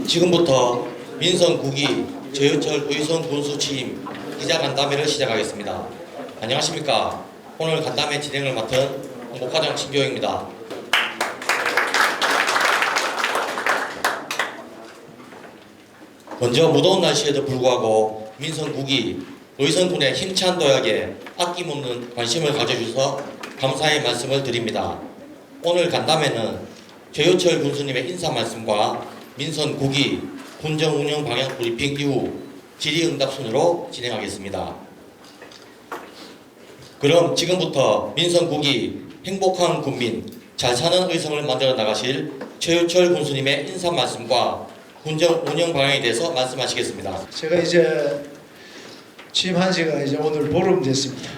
지금부터 민선 9기 제휴철 의성 군수 취임 기자간담회를 시작하겠습니다. 안녕하십니까. 오늘 간담회 진행을 맡은 홍보과장 신교영입니다. 먼저 무더운 날씨에도 불구하고 민선 9기 의성군의 힘찬 도약에 아낌없는 관심을 가져주셔서 감사의 말씀을 드립니다. 오늘 간담회는 제휴철 군수님의 인사 말씀과 민선 9기 군정 운영 방향 브리핑 이후 질의응답 순으로 진행하겠습니다. 그럼 지금부터 민선 9기 행복한 군민 잘 사는 의성을 만들어 나가실 제휴철 군수님의 인사 말씀과 군정 운영 방향에 대해서 말씀하시겠습니다. 제가 이제 취임한 지가 이제 오늘 보름 됐습니다.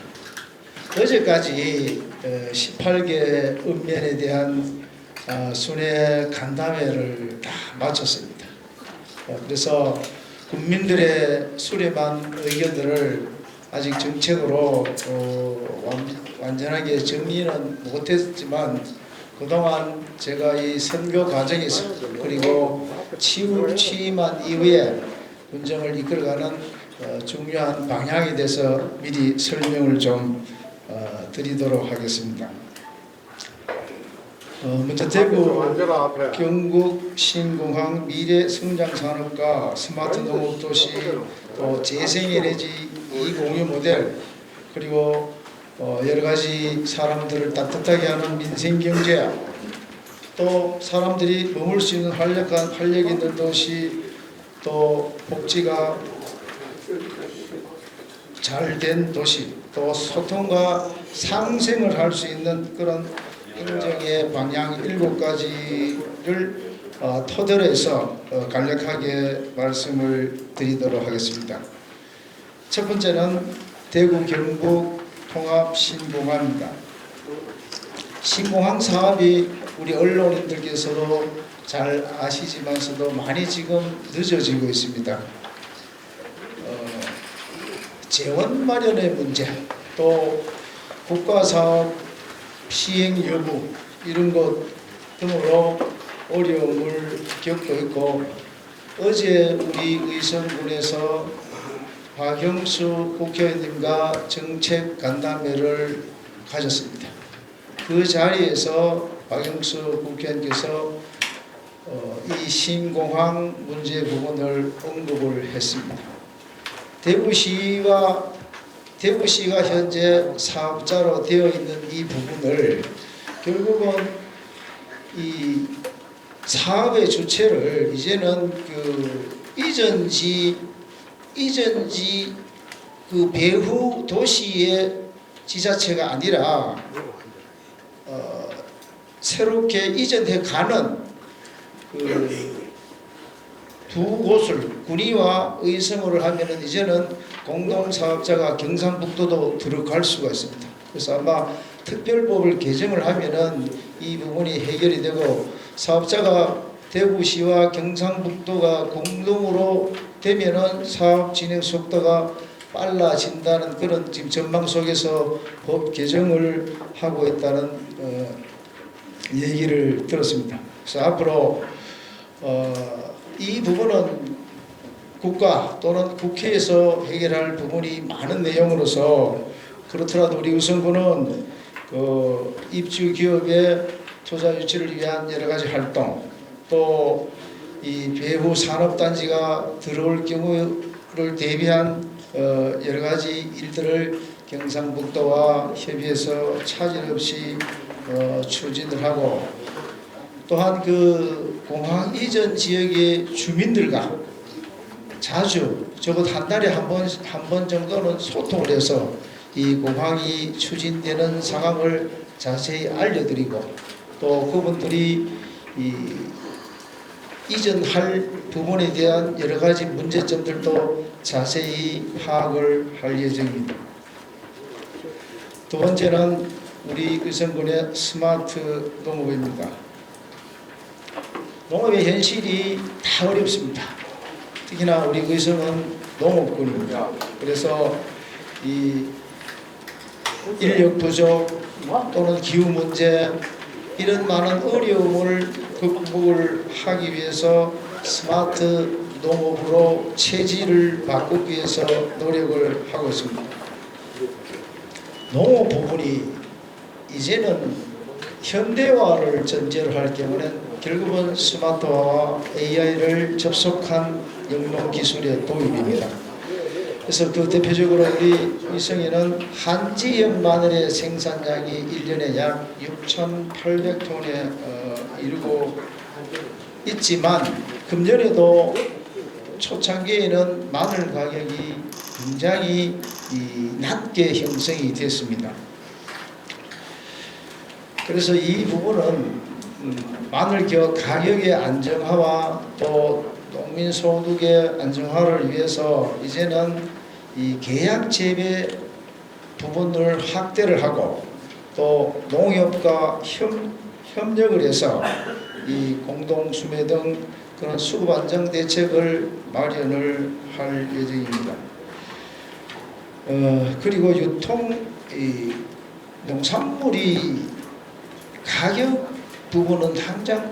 어제까지 18개 읍면에 대한 순회 간담회를 다 마쳤습니다. 그래서 국민들의 수렴한 의견들을 아직 정책으로 완전하게 정리는 못했지만 그동안 제가 이 선거 과정에서 그리고 취임한 이후에 군정을 이끌어가는 중요한 방향에 대해서 미리 설명을 좀 드리도록 하겠습니다. 먼저 대구 경북 신공항 미래성장산업과 스마트 농업도시 또 재생에너지 이공유 모델 그리고 여러가지 사람들을 따뜻하게 하는 민생경제 또 사람들이 머물 수 있는 활력 있는 도시 또 복지가 잘된 도시 또 소통과 상생을 할 수 있는 그런 행정의 방향 7가지를 토대로 해서 간략하게 말씀을 드리도록 하겠습니다. 첫 번째는 대구 경북 통합 신공항입니다. 신공항 사업이 우리 언론인들께서도 잘 아시지만서도 많이 지금 늦어지고 있습니다. 재원 마련의 문제 또 국가사업 시행 여부 이런 것 등으로 어려움을 겪고 있고 어제 우리 의성군에서 박영수 국회의원님과 정책 간담회를 가졌습니다. 그 자리에서 박영수 국회의원께서 이 신공항 문제 부분을 언급을 했습니다. 대구시가 현재 사업자로 되어 있는 이 부분을 결국은 이 사업의 주체를 이제는 그 이전지 그 배후 도시의 지자체가 아니라 새롭게 이전해 가는 그 두 곳을 군위와 의성으로 하면은 이제는 공동사업자가 경상북도도 들어갈 수가 있습니다. 그래서 아마 특별법을 개정을 하면은 이 부분이 해결이 되고 사업자가 대구시와 경상북도가 공동으로 되면은 사업 진행 속도가 빨라진다는 그런 지금 전망 속에서 법 개정을 하고 있다는 얘기를 들었습니다. 그래서 앞으로 이 부분은 국가 또는 국회에서 해결할 부분이 많은 내용으로서 그렇더라도 우리 의성군은 입주 기업의 투자 유치를 위한 여러 가지 활동 또 이 배후 산업단지가 들어올 경우를 대비한 여러 가지 일들을 경상북도와 협의해서 차질 없이 추진을 하고 또한 그 공항 이전 지역의 주민들과 자주 적어도 한 달에 한 번 정도는 소통을 해서 이 공항이 추진되는 상황을 자세히 알려드리고 또 그분들이 이전할 부분에 대한 여러 가지 문제점들도 자세히 파악을 할 예정입니다. 두 번째는 우리 의성군의 스마트 농업입니다. 농업의 현실이 다 어렵습니다. 특히나 우리 의성은 농업군입니다. 그래서 이 인력 부족 또는 기후 문제 이런 많은 어려움을 극복을 하기 위해서 스마트 농업으로 체질을 바꾸기 위해서 노력을 하고 있습니다. 농업 부분이 이제는 현대화를 전제로 할 경우는 결국은 스마트화와 AI를 접속한 영농 기술의 도입입니다. 그래서 그 대표적으로 우리 의성에는 한지역 마늘의 생산량이 1년에 약 6,800톤에 이르고 있지만 금년에도 초창기에는 마늘 가격이 굉장히 낮게 형성이 됐습니다. 그래서 이 부분은 마늘 가격의 안정화와 또 농민 소득의 안정화를 위해서 이제는 이 계약 재배 부분을 확대를 하고 또 농협과 협력을 해서 이 공동 수매 등 그런 수급 안정 대책을 마련을 할 예정입니다. 그리고 농산물이 가격 부분은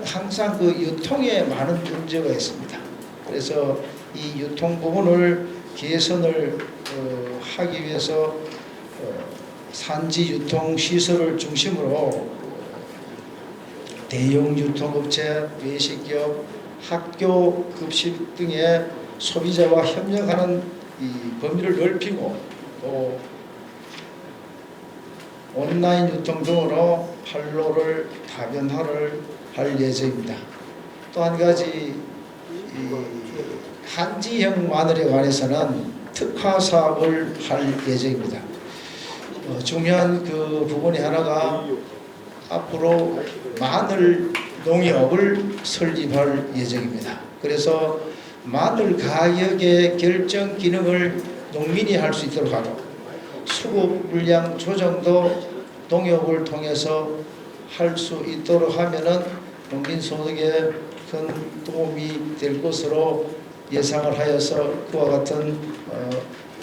항상 그 유통에 많은 문제가 있습니다. 그래서 이 유통 부분을 개선을 하기 위해서 산지 유통 시설을 중심으로 대형 유통업체, 외식기업, 학교 급식 등의 소비자와 협력하는 이 범위를 넓히고 또 온라인 유통 등으로 판로를 다변화를 할 예정입니다. 또 한 가지 한지형 마늘에 관해서는 특화 사업을 할 예정입니다. 중요한 그 부분이 하나가 앞으로 마늘 농협을 설립할 예정입니다. 그래서 마늘 가격의 결정 기능을 농민이 할 수 있도록 하고 수급 물량 조정도 농협을 통해서 할 수 있도록 하면은 농민 소득에 큰 도움이 될 것으로 예상을 하여서 그와 같은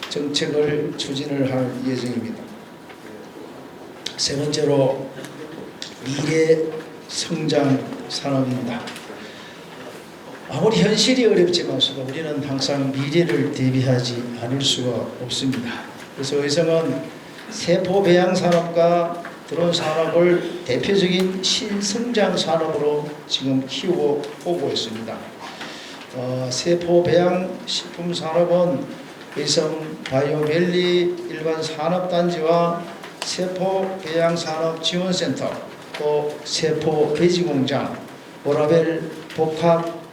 정책을 추진을 할 예정입니다. 세 번째로 미래 성장 산업입니다. 아무리 현실이 어렵지만서도 우리는 항상 미래를 대비하지 않을 수가 없습니다. 그래서 의성은 세포 배양 산업과 드론 산업을 대표적인 신성장 산업으로 지금 키우고 오고 있습니다. 세포 배양 식품 산업은 의성 바이오밸리 일반 산업단지와 세포 배양 산업 지원센터, 또 세포 배지 공장, 오라벨 복합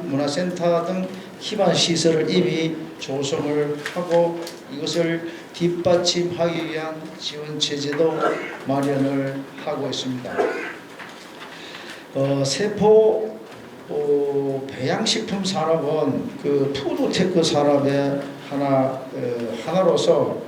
문화센터 등 기반 시설을 이미 조성을 하고 이것을 뒷받침하기 위한 지원 체제도 마련을 하고 있습니다. 세포 배양식품 산업은 그 푸드테크 산업의 하나로서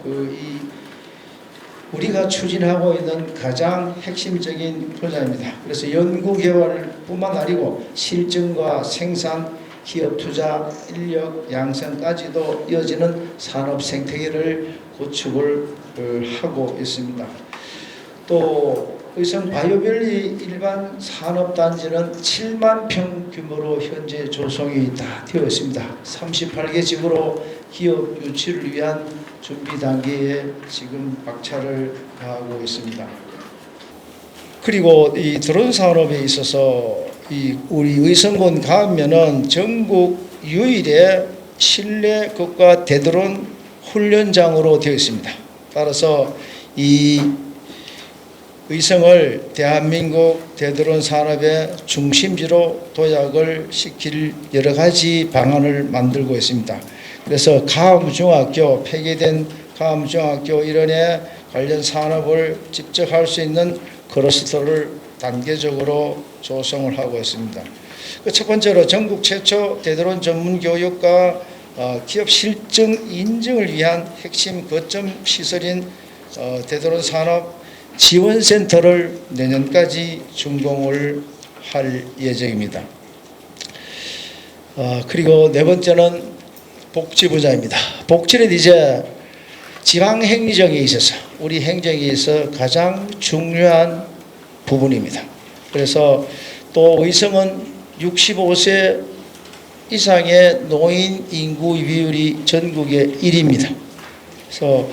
우리가 추진하고 있는 가장 핵심적인 분야입니다. 그래서 연구개발뿐만 아니고 실증과 생산, 기업 투자, 인력 양성까지도 이어지는 산업 생태계를 구축을 하고 있습니다. 또 의성 바이오밸리 일반 산업단지는 7만 평 규모로 현재 조성이 다 되어 있습니다. 38개 지구로 기업 유치를 위한 준비 단계에 지금 박차를 가하고 있습니다. 그리고 이 드론 산업에 있어서 우리 의성군 가면은 전국 유일의 실내 국가 대드론 훈련장으로 되어 있습니다. 따라서 이 의성을 대한민국 대드론 산업의 중심지로 도약을 시킬 여러 가지 방안을 만들고 있습니다. 그래서 가암중학교, 폐기된 가암중학교 일원의 관련 산업을 직접 할 수 있는 클러스터를 단계적으로 조성을 하고 있습니다. 첫 번째로 전국 최초 대드론 전문 교육과 기업 실증 인증을 위한 핵심 거점 시설인 대드론 산업 지원센터를 내년까지 준공을 할 예정입니다. 그리고 네 번째는 복지부자입니다. 복지는 이제 지방행정에 있어서 우리 행정에 있어 가장 중요한 부분입니다. 그래서 또 의성은 65세 이상의 노인 인구 비율이 전국의 1위입니다. 그래서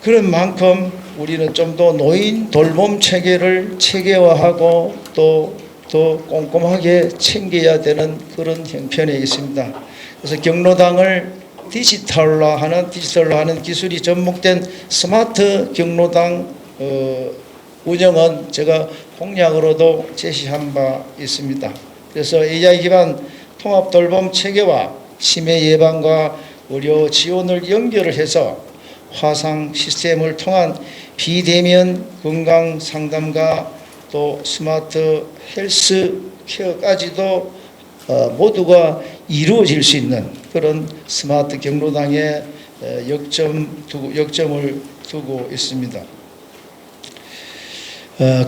그런 만큼 우리는 좀 더 노인 돌봄 체계를 체계화하고 또 더 꼼꼼하게 챙겨야 되는 그런 형편에 있습니다. 그래서 경로당을 디지털화하는 기술이 접목된 스마트 경로당 운영은 제가 공약으로도 제시한 바 있습니다. 그래서 AI 기반 통합 돌봄 체계와 치매 예방과 의료 지원을 연결을 해서 화상 시스템을 통한 비대면 건강 상담과 또 스마트 헬스 케어까지도 모두가 이루어질 수 있는 그런 스마트 경로당에 역점을 두고 있습니다.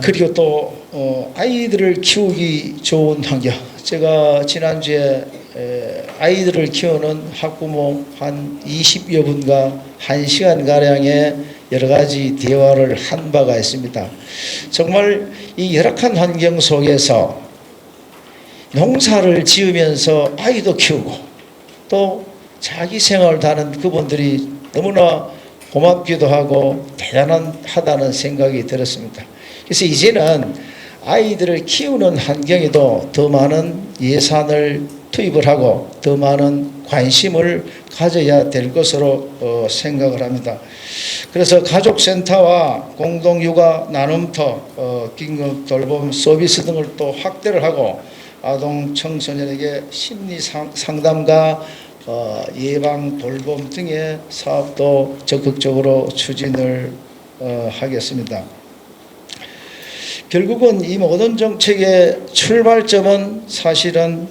그리고 또 아이들을 키우기 좋은 환경. 제가 지난주에 아이들을 키우는 학부모 한 20여 분과 1시간가량의 여러 가지 대화를 한 바가 있습니다. 정말 이 열악한 환경 속에서 농사를 지으면서 아이도 키우고 또 자기 생활을 하는 그분들이 너무나 고맙기도 하고 대단하다는 생각이 들었습니다. 그래서 이제는 아이들을 키우는 환경에도 더 많은 예산을 투입을 하고 더 많은 관심을 가져야 될 것으로 생각을 합니다. 그래서 가족센터와 공동육아 나눔터, 긴급 돌봄 서비스 등을 또 확대를 하고 아동 청소년에게 심리 상담과 예방 돌봄 등의 사업도 적극적으로 추진을 하겠습니다. 결국은 이 모든 정책의 출발점은 사실은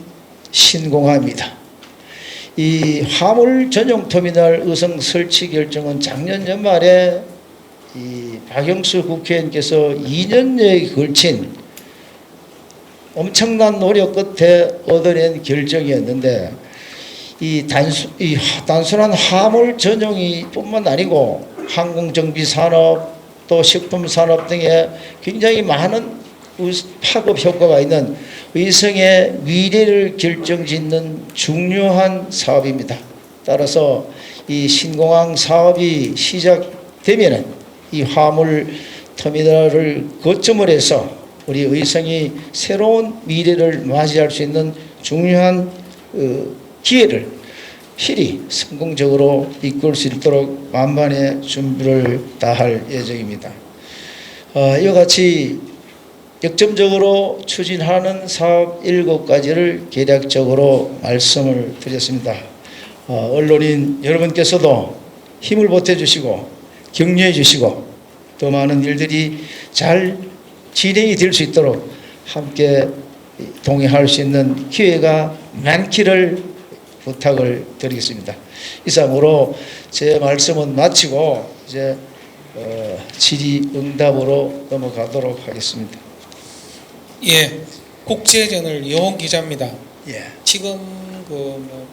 신공화입니다. 이 화물 전용 터미널 의성 설치 결정은 작년 연말에 이 박영수 국회의원께서 2년여에 걸친 엄청난 노력 끝에 얻어낸 결정이었는데 이 단순한 화물 전용이 뿐만 아니고 항공정비 산업 또 식품 산업 등에 굉장히 많은 파급 효과가 있는 의성의 미래를 결정짓는 중요한 사업입니다. 따라서 이 신공항 사업이 시작되면은 이 화물 터미널을 거점으로 해서 우리 의성이 새로운 미래를 맞이할 수 있는 중요한 기회를 필히 성공적으로 이끌 수 있도록 만반의 준비를 다할 예정입니다. 이와 같이 역점적으로 추진하는 사업 7가지를 계략적으로 말씀을 드렸습니다. 언론인 여러분께서도 힘을 보태주시고 격려해 주시고 더 많은 일들이 잘 진행이 될 수 있도록 함께 동행할 수 있는 기회가 많기를 부탁을 드리겠습니다. 이상으로 제 말씀은 마치고 이제 질의응답으로 넘어가도록 하겠습니다. 예, 국제저널 이호원 기자입니다. 예. 지금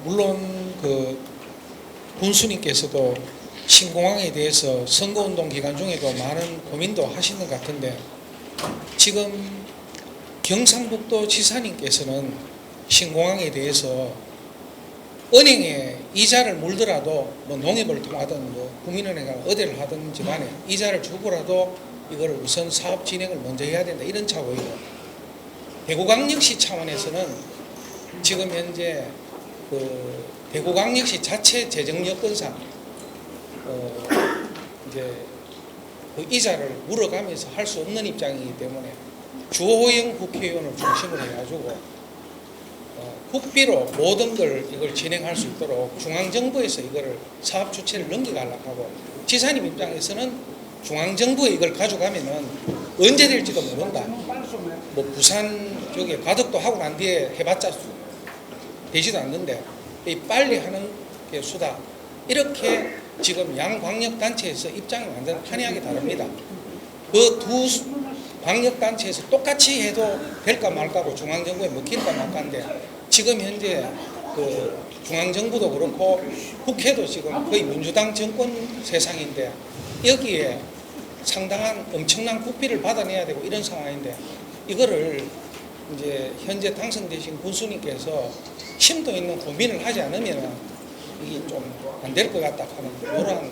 물론 군수님께서도 신공항에 대해서 선거운동 기간 중에도 많은 고민도 하시는 것 같은데 지금 경상북도 지사님께서는 신공항에 대해서 은행에 이자를 물더라도 뭐 농협을 통하든 뭐 국민은행을 어디를 하든지 간에 이자를 주고라도 이걸 우선 사업 진행을 먼저 해야 된다 이런 차고이고 대구광역시 차원에서는 지금 현재 대구광역시 자체 재정 여건상 이제 이자를 물어가면서 할 수 없는 입장이기 때문에 주호영 국회의원을 중심으로 해가지고 국비로 모든 걸 이걸 진행할 수 있도록 중앙정부에서 이거를 사업 주체를 넘겨가려고 하고 지사님 입장에서는 중앙정부에 이걸 가져가면은 언제 될지도 모른다. 뭐 부산 저기 가덕도 하고 난 뒤에 해봤자 되지도 않는데 빨리 하는 게 수다. 이렇게 지금 양광역단체에서 입장이 완전 판이하게 다릅니다. 그 두 광역단체에서 똑같이 해도 될까 말까고 중앙정부에 먹힐까 말까인데 지금 현재 중앙정부도 그렇고 국회도 지금 거의 민주당 정권 세상인데 여기에 상당한 엄청난 국비를 받아내야 되고 이런 상황인데 이거를 이제 현재 당선되신 군수님께서 심도 있는 고민을 하지 않으면 이게 좀 안 될 것 같다 하는 이러한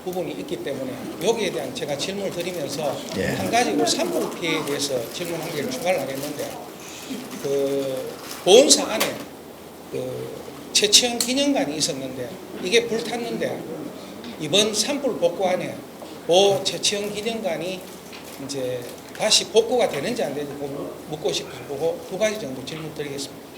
부분이 있기 때문에 여기에 대한 제가 질문을 드리면서 예. 한 가지 그 산불 피해에 대해서 질문 한 개를 추가를 하겠는데 그 보험사 안에 그 최치영 기념관이 있었는데 이게 불탔는데 이번 산불 복구 안에 그 최치영 기념관이 이제 다시 복구가 되는지 안 되는지 묻고 싶고 두 가지 정도 질문 드리겠습니다.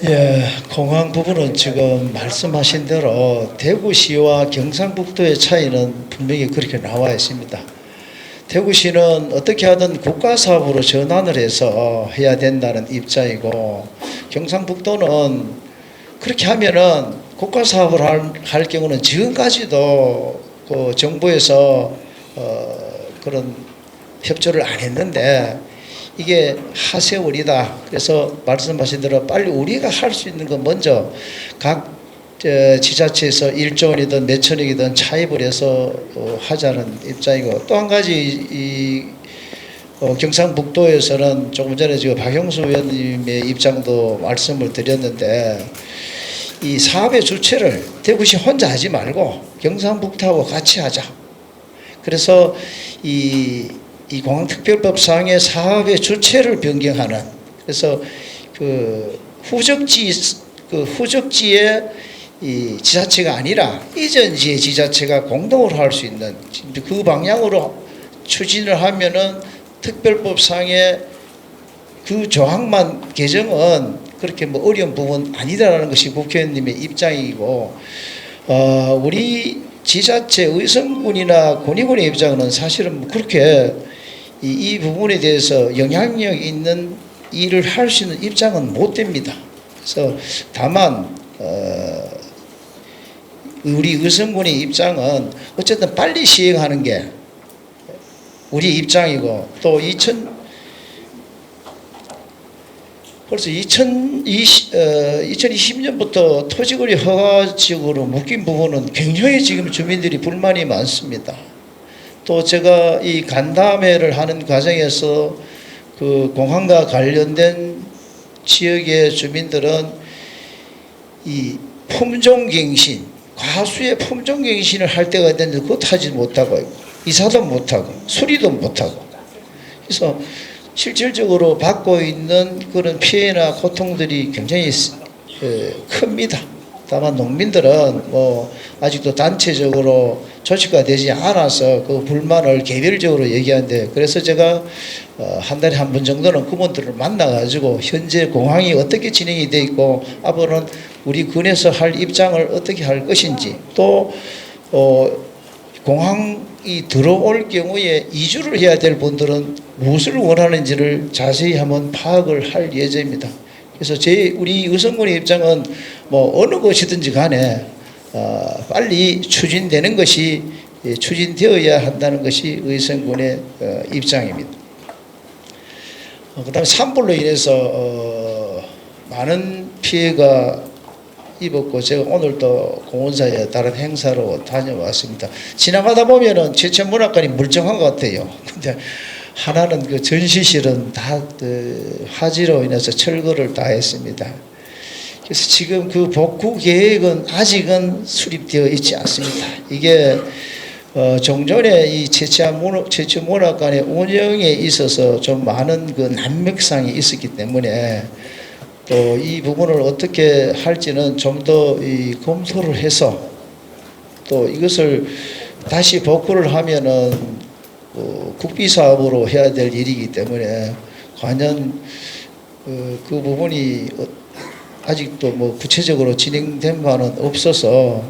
예, 공항 부분은 지금 말씀하신 대로 대구시와 경상북도의 차이는 분명히 그렇게 나와 있습니다. 대구시는 어떻게 하든 국가사업으로 전환을 해서 해야 된다는 입장이고 경상북도는 그렇게 하면은 국가사업을 할 경우는 지금까지도 그 정부에서 그런 협조를 안 했는데 이게 하세월이다. 그래서 말씀하신 대로 빨리 우리가 할 수 있는 건 먼저 각 지자체에서 1조 원이든 몇천억이든 차입을 해서 하자는 입장이고 또 한 가지 경상북도에서는 조금 전에 지금 박형수 의원님의 입장도 말씀을 드렸는데 이 사업의 주체를 대구시 혼자 하지 말고 경상북도하고 같이 하자. 그래서 이 공항특별법상의 사업의 주체를 변경하는 그래서 그 후적지의 이 지자체가 아니라 이전지의 지자체가 공동으로 할 수 있는 그 방향으로 추진을 하면은 특별법상의 그 조항만 개정은 그렇게 뭐 어려운 부분 아니다라는 것이 국회의원님의 입장이고 우리 지자체 의성군이나 권익군의 입장은 사실은 그렇게 이 부분에 대해서 영향력 있는 일을 할 수 있는 입장은 못 됩니다. 그래서 다만 우리 의성군의 입장은 어쨌든 빨리 시행하는 게 우리 입장이고 또 벌써 2020년부터 토지거리 허가지역으로 묶인 부분은 굉장히 지금 주민들이 불만이 많습니다. 또 제가 이 간담회를 하는 과정에서 그 공항과 관련된 지역의 주민들은 이 품종갱신, 과수의 품종갱신을 할 때가 됐는데 그것도 하지 못하고 이사도 못하고 수리도 못하고 그래서 실질적으로 받고 있는 그런 피해나 고통들이 굉장히 큽니다. 다만 농민들은 뭐 아직도 단체적으로 조치가 되지 않아서 그 불만을 개별적으로 얘기하는데 그래서 제가 한 달에 한 번 정도는 그분들을 만나가지고 현재 공항이 어떻게 진행이 돼 있고 앞으로는 우리 군에서 할 입장을 어떻게 할 것인지 또 공항이 들어올 경우에 이주를 해야 될 분들은 무엇을 원하는지를 자세히 한번 파악을 할 예정입니다. 그래서 우리 의성군의 입장은 뭐 어느 것이든지 간에 빨리 추진되는 것이 추진되어야 한다는 것이 의성군의 입장입니다. 그다음에 산불로 인해서 많은 피해가 입었고 제가 오늘도 공원사에 다른 행사로 다녀왔습니다. 지나가다 보면은 제천문학관이 멀쩡한 것 같아요. 근데 하나는 그 전시실은 다 그 화재로 인해서 철거를 다 했습니다. 그래서 지금 그 복구 계획은 아직은 수립되어 있지 않습니다. 이게 종전에 이 제천문학관의 운영에 있어서 좀 많은 그 난맥상이 있었기 때문에 또 이 부분을 어떻게 할지는 좀 더 검토를 해서 또 이것을 다시 복구를 하면은 국비 사업으로 해야 될 일이기 때문에 과연 그 부분이 아직도 뭐 구체적으로 진행된 바는 없어서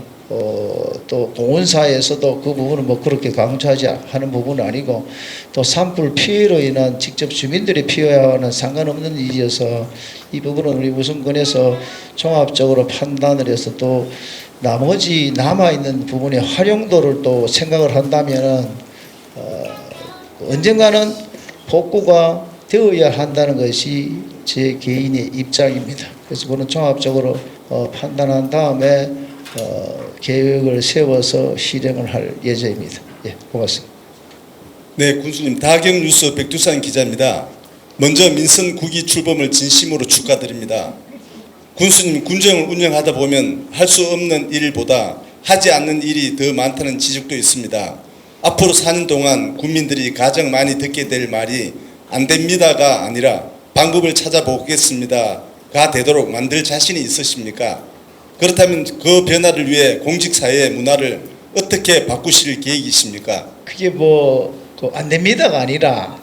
또 공원사에서도 그 부분은 뭐 그렇게 강조하지 하는 부분은 아니고 또 산불 피해로 인한 직접 주민들의 피해와는 상관없는 일이어서 이 부분은 우리 우선권에서 종합적으로 판단을 해서 또 나머지 남아있는 부분의 활용도를 또 생각을 한다면은 언젠가는 복구가 되어야 한다는 것이 제 개인의 입장입니다. 그래서 그는 종합적으로 판단한 다음에 계획을 세워서 실행을 할 예정입니다. 예, 고맙습니다. 네, 군수님 다경뉴스 백두산 기자입니다. 먼저 민선 9기 출범을 진심으로 축하드립니다. 군수님 군정을 운영하다 보면 할 수 없는 일보다 하지 않는 일이 더 많다는 지적도 있습니다. 앞으로 4년 동안 국민들이 가장 많이 듣게 될 말이 안 됩니다가 아니라 방법을 찾아보겠습니다가 되도록 만들 자신이 있으십니까? 그렇다면 그 변화를 위해 공직사회의 문화를 어떻게 바꾸실 계획이십니까? 그게 뭐 안 됩니다가 아니라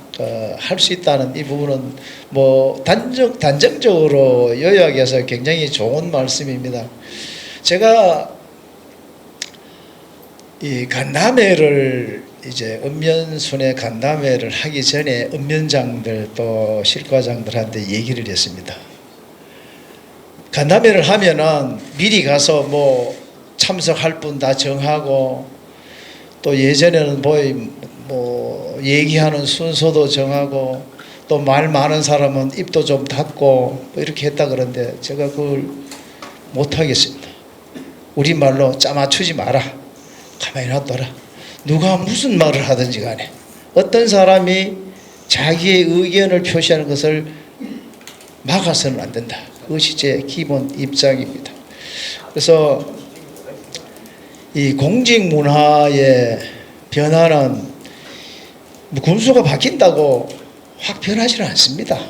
할 수 있다는 이 부분은 뭐 단정적으로 요약해서 굉장히 좋은 말씀입니다. 제가 이 간담회를 이제 읍면순회 간담회를 하기 전에 읍면장들 또 실과장들한테 얘기를 했습니다. 간담회를 하면은 미리 가서 뭐 참석할 분 다 정하고 또 예전에는 뭐 얘기하는 순서도 정하고 또 말 많은 사람은 입도 좀 닫고 뭐 이렇게 했다 그러는데 제가 그걸 못 하겠습니다. 우리 말로 짜맞추지 마라. 가만히 놔둬라. 누가 무슨 말을 하든지 간에 어떤 사람이 자기의 의견을 표시하는 것을 막아서는 안 된다. 그것이 제 기본 입장입니다. 그래서 이 공직 문화의 변화는 군수가 바뀐다고 확 변하지는 않습니다.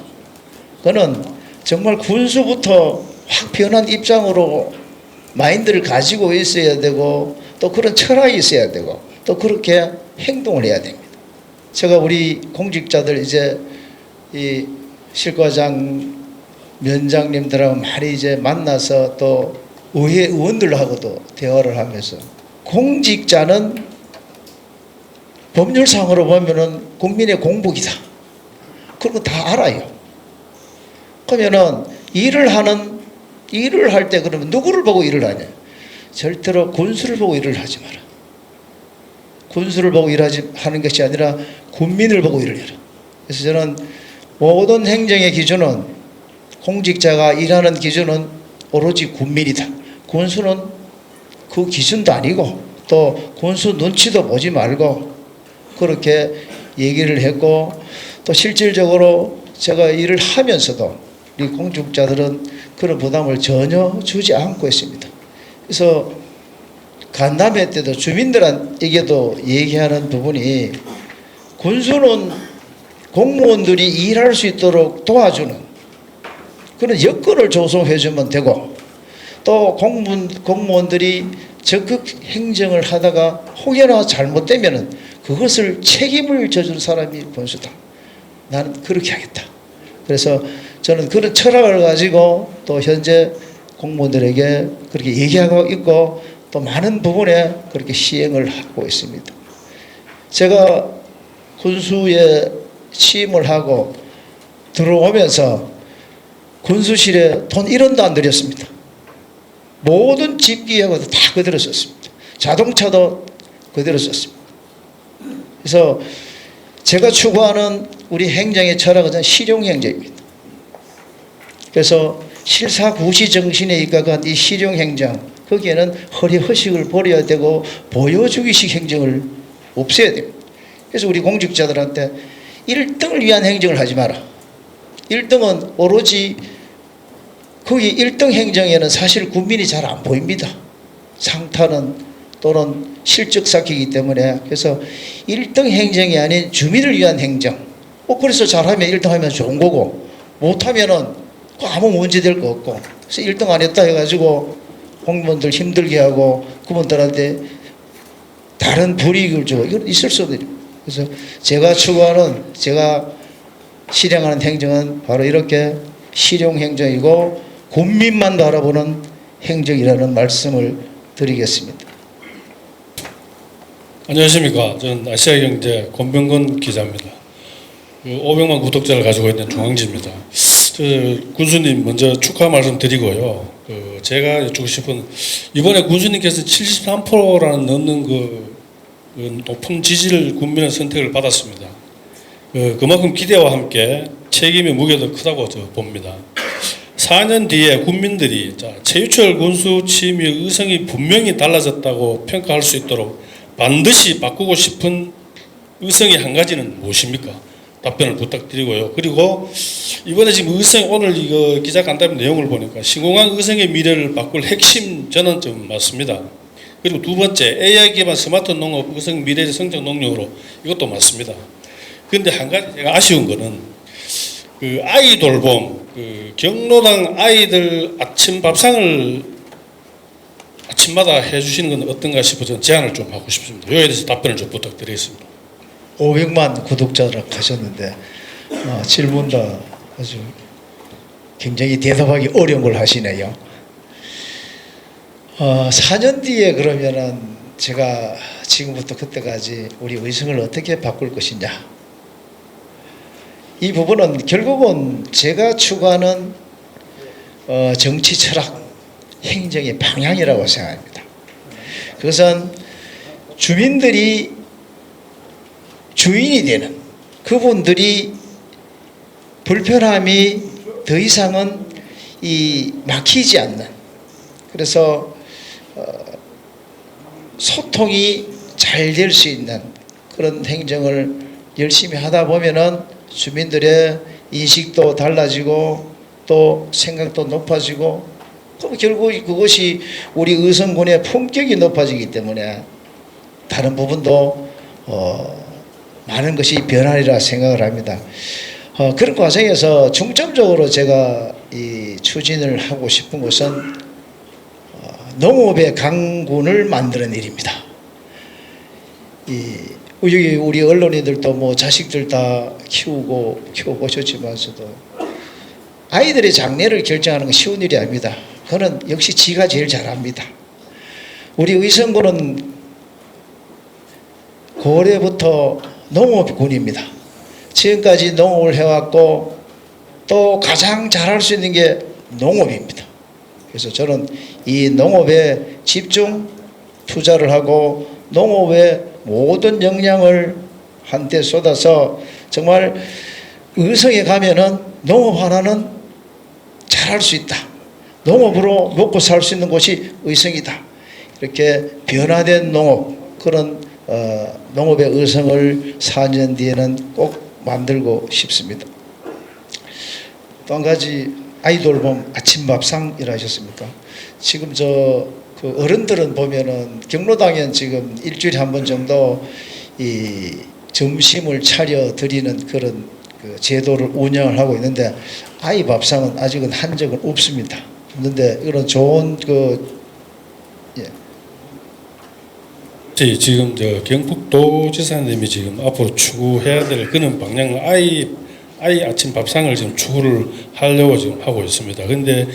그거는 정말 군수부터 확 변한 입장으로 마인드를 가지고 있어야 되고 또 그런 철학이 있어야 되고 또 그렇게 행동을 해야 됩니다. 제가 우리 공직자들 이제 이 실과장 면장님들하고 많이 이제 만나서 또 의회 의원들하고도 대화를 하면서 공직자는 법률상으로 보면은 국민의 공복이다. 그런 거 다 알아요. 그러면은 일을 할 때 그러면 누구를 보고 일을 하냐? 절대로 군수를 보고 일을 하지 마라. 군수를 보고 하는 것이 아니라 국민을 보고 일을 해라. 그래서 저는 모든 행정의 기준은 공직자가 일하는 기준은 오로지 국민이다. 군수는 그 기준도 아니고 또 군수 눈치도 보지 말고 그렇게 얘기를 했고 또 실질적으로 제가 일을 하면서도 우리 공직자들은 그런 부담을 전혀 주지 않고 있습니다. 그래서 간담회 때도 주민들에게도 얘기하는 부분이 군수는 공무원들이 일할 수 있도록 도와주는 그런 여건을 조성해 주면 되고 또 공무원들이 적극 행정을 하다가 혹여나 잘못되면은 그것을 책임을 져줄 사람이 군수다. 나는 그렇게 하겠다. 그래서 저는 그런 철학을 가지고 또 현재 공무원들에게 그렇게 얘기하고 있고 또 많은 부분에 그렇게 시행을 하고 있습니다. 제가 군수에 취임을 하고 들어오면서 군수실에 돈 1원도 안 들였습니다. 모든 집기하고도 다 그대로 썼습니다. 자동차도 그대로 썼습니다. 그래서 제가 추구하는 우리 행정의 철학은 실용행정입니다. 그래서 실사구시 정신에 입각한 이 실용행정, 거기에는 허리허식을 버려야 되고 보여주기식 행정을 없애야 됩니다. 그래서 우리 공직자들한테 1등을 위한 행정을 하지 마라. 1등은 오로지 거기 1등 행정에는 사실 국민이 잘 안 보입니다. 상타는 또는 실적 쌓기이기 때문에 그래서 1등 행정이 아닌 주민을 위한 행정. 그래서 잘하면 1등 하면 좋은 거고 못하면은 아무 문제 될 거 없고 그래서 1등 안 했다 해가지고 공무원들 힘들게 하고 그분들한테 다른 불이익을 주고 이건 있을 수 없어요. 그래서 제가 추구하는 제가 실행하는 행정은 바로 이렇게 실용행정이고 국민만 바라보는 행정이라는 말씀을 드리겠습니다. 안녕하십니까. 저는 아시아경제 권병건 기자입니다. 500만 구독자를 가지고 있는 중앙지입니다. 군수님 먼저 축하 말씀드리고요. 제가 여쭙고 싶은 이번에 군수님께서 73%라는 넘는 그 높은 지지를 국민의 선택을 받았습니다. 그만큼 기대와 함께 책임의 무게도 크다고 봅니다. 4년 뒤에 국민들이 최유철 군수 취임의 의성이 분명히 달라졌다고 평가할 수 있도록 반드시 바꾸고 싶은 의성의 한 가지는 무엇입니까? 답변을 부탁드리고요. 그리고 이번에 지금 의성 오늘 이거 기자 간담회 내용을 보니까 신공항 의성의 미래를 바꿀 핵심 전환점 맞습니다. 그리고 두 번째 AI 기반 스마트 농업 의성 미래의 성장 동력으로 이것도 맞습니다. 그런데 한 가지 제가 아쉬운 거는 그 아이 돌봄, 그 경로당 아이들 아침 밥상을 아침마다 해주시는 건 어떤가 싶어서 제안을 좀 하고 싶습니다. 여기에 대해서 답변을 좀 부탁드리겠습니다. 500만 구독자라 하셨는데 질문도 아주 굉장히 대답하기 어려운 걸 하시네요. 4년 뒤에 그러면은 제가 지금부터 그때까지 우리 의성을 어떻게 바꿀 것이냐, 이 부분은 결국은 제가 추구하는 정치 철학, 행정의 방향이라고 생각합니다. 그것은 주민들이 주인이 되는, 그분들이 불편함이 더 이상은 막히지 않는, 그래서 소통이 잘 될 수 있는 그런 행정을 열심히 하다 보면은 주민들의 인식도 달라지고 또 생각도 높아지고, 그럼 결국 그것이 우리 의성군의 품격이 높아지기 때문에 다른 부분도 많은 것이 변하리라 생각을 합니다. 그런 과정에서 중점적으로 제가 이 추진을 하고 싶은 것은 농업의 강군을 만드는 일입니다. 여기 우리 언론인들도 뭐 자식들 다 키워보셨지만서도 아이들의 장래를 결정하는 건 쉬운 일이 아닙니다. 그는 역시 지가 제일 잘합니다. 우리 의성군은 고래부터 농업군입니다. 지금까지 농업을 해왔고 또 가장 잘할 수 있는 게 농업입니다. 그래서 저는 이 농업에 집중 투자를 하고 농업에 모든 역량을 한데 쏟아서 정말 의성에 가면은 농업 하나는 잘할 수 있다. 농업으로 먹고 살 수 있는 곳이 의성이다. 이렇게 변화된 농업, 그런 농업의 의성을 4년 뒤에는 꼭 만들고 싶습니다. 또 한 가지, 아이돌봄 아침밥상이라 하셨습니까? 지금 그 어른들은 보면은 경로당엔 지금 일주일에 한 번 정도 이 점심을 차려 드리는 그런 그 제도를 운영을 하고 있는데, 아이 밥상은 아직은 한 적은 없습니다. 없는데 이런 좋은 지금 경북도지사님이 지금 앞으로 추구해야 될 그런 방향은 아이 아침 밥상을 지금 추구를 하려고 지금 하고 있습니다. 그런데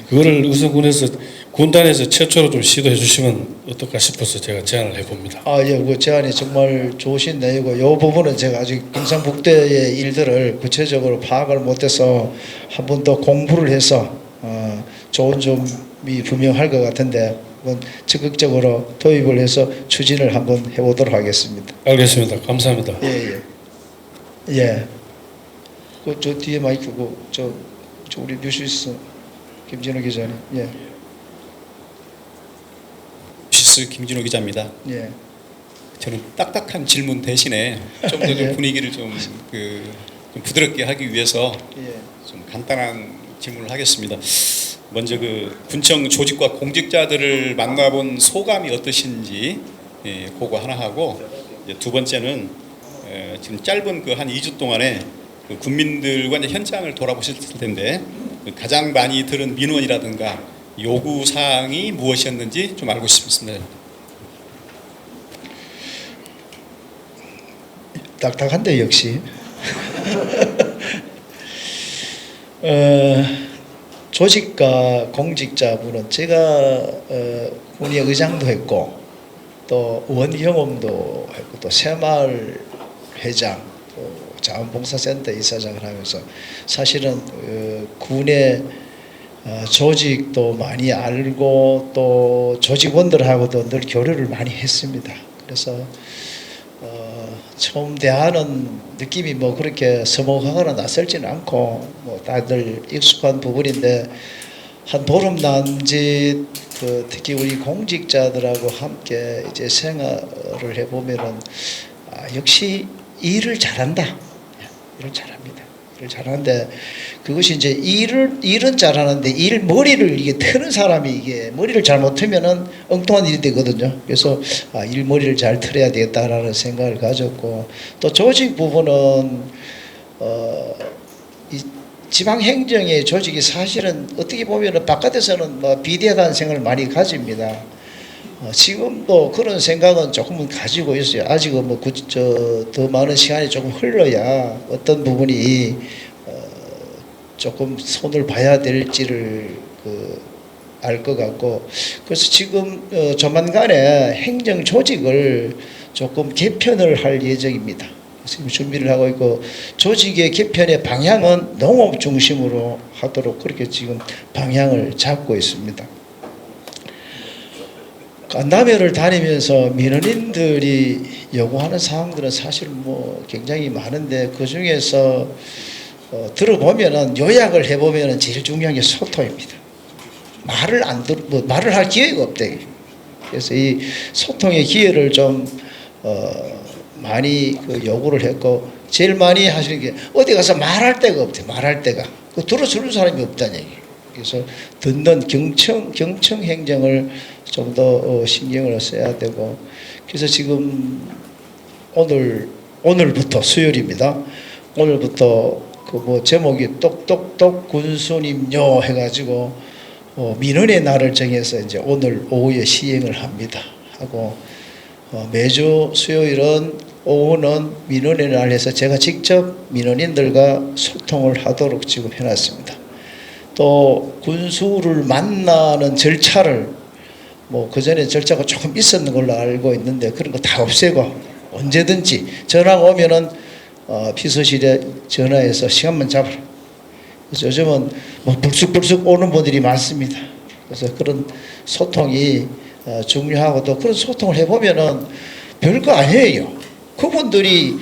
그거를 의성군에서 군단에서 최초로 좀 시도해 주시면 어떨까 싶어서 제가 제안을 해봅니다. 예, 그 제안이 정말 좋으신 내용이고, 이 부분은 제가 아직 경상북도의 일들을 구체적으로 파악을 못해서 한 번 더 공부를 해서 좋은 점이 분명할 것 같은데 한번 적극적으로 도입을 해서 추진을 한번 해보도록 하겠습니다. 알겠습니다. 감사합니다. 예. 저 뒤에 마이크고 저 우리 뉴시스 김진호 기자님. 예. 뉴시스 김진호 기자입니다. 예. 저는 딱딱한 질문 대신에 좀 더 좀 분위기를 좀 부드럽게 하기 위해서 좀 간단한 질문을 하겠습니다. 먼저 그 군청 조직과 공직자들을 만나본 소감이 어떠신지 그거 하나 하고, 이제 두 번째는 지금 짧은 그 한 2주 동안에 그 군민들과 이제 현장을 돌아보셨을 텐데 가장 많이 들은 민원이라든가 요구 사항이 무엇이었는지 좀 알고 싶습니다. 딱딱한데 역시. 조직과 공직자분은 제가 군의 의장도 했고 또 원 경험도 했고 또 새마을 회장, 또 자원봉사센터 이사장을 하면서 사실은 군의 조직도 많이 알고 또 조직원들하고도 늘 교류를 많이 했습니다. 그래서 처음 대하는 느낌이 뭐 그렇게 서먹하거나 낯설지는 않고 뭐 다들 익숙한 부분인데, 한 보름 남짓 그 특히 우리 공직자들하고 함께 이제 생활을 해보면은 역시 일을 잘한다. 일을 잘합니다. 일을 잘하는데 그것이 이제 일은 잘하는데 일 머리를 이게 트는 사람이 이게 머리를 잘못 트면은 엉뚱한 일이 되거든요. 그래서 일 머리를 잘 틀어야 되겠다라는 생각을 가졌고 또 조직 부분은 이 지방 행정의 조직이 사실은 어떻게 보면은 바깥에서는 뭐 비대하다는 생각을 많이 가집니다. 지금도 그런 생각은 조금은 가지고 있어요. 아직은 뭐 더 많은 시간이 조금 흘러야 어떤 부분이 조금 손을 봐야 될지를 알 것 같고 그래서 지금 조만간에 행정 조직을 조금 개편을 할 예정입니다. 지금 준비를 하고 있고 조직의 개편의 방향은 농업 중심으로 하도록 그렇게 지금 방향을 잡고 있습니다. 간담회를 다니면서 민원인들이 요구하는 사항들은 사실 뭐 굉장히 많은데 그 중에서 들어보면은 요약을 해보면은 제일 중요한 게 소통입니다. 말을 할 기회가 없대. 그래서 이 소통의 기회를 좀 많이 요구를 했고 제일 많이 하시는 게 어디 가서 말할 데가 없대. 말할 데가 들어주는 사람이 없다는 얘기. 그래서 듣는 경청 행정을 좀 더 신경을 써야 되고 그래서 지금 오늘부터 수요일입니다. 오늘부터 뭐 제목이 똑똑똑 군수님요 해가지고 민원의 날을 정해서 이제 오늘 오후에 시행을 합니다. 하고 매주 수요일은 오후는 민원의 날 해서 제가 직접 민원인들과 소통을 하도록 지금 해놨습니다. 또 군수를 만나는 절차를 뭐 그전에 절차가 조금 있었는 걸로 알고 있는데 그런 거 다 없애고 언제든지 전화가 오면은 비서실에 전화해서 시간만 잡아라. 그래서 요즘은 뭐 불쑥불쑥 오는 분들이 많습니다. 그래서 그런 소통이 중요하고 또 그런 소통을 해보면은 별거 아니에요. 그분들이